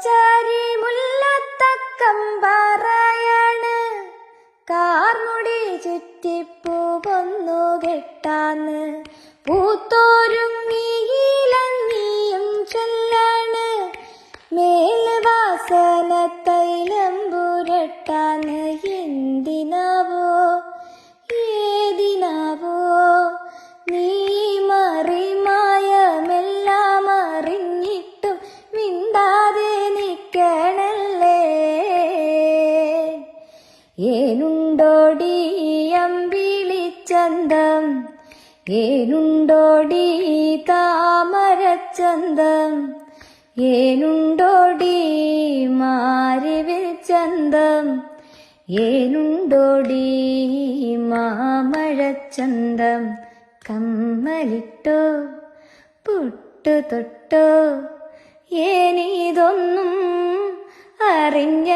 ചാരി മുല്ലത്തക്കം പറയാണ് കാർമുടി ചുറ്റിപ്പൂ പൊന്നു കെട്ടാന്ന് പൂത്തോരുങ്ങിയിലങ്ങിയും ചൊല്ലാണ് മേൽവാസന തൈലം പുരട്ടാന്ന് എന്തിനാവോ ഏതിനാവോ നീ മറിമായമെല്ലാം അറിഞ്ഞിട്ടും മിണ്ടാതെ നിക്കണല്ലേ ഏനുണ്ടോടി അമ്പിളിച്ചന്തം ഏനുണ്ടോടി താമരച്ചന്തം ഏനുണ്ടോടി മാരിവിൽ ചന്തം ഏനുണ്ടോടി മാമഴച്ചന്തം കമ്മലിട്ടോ പുട്ടു തൊട്ടോ ഏനിതൊന്നും അറിഞ്ഞ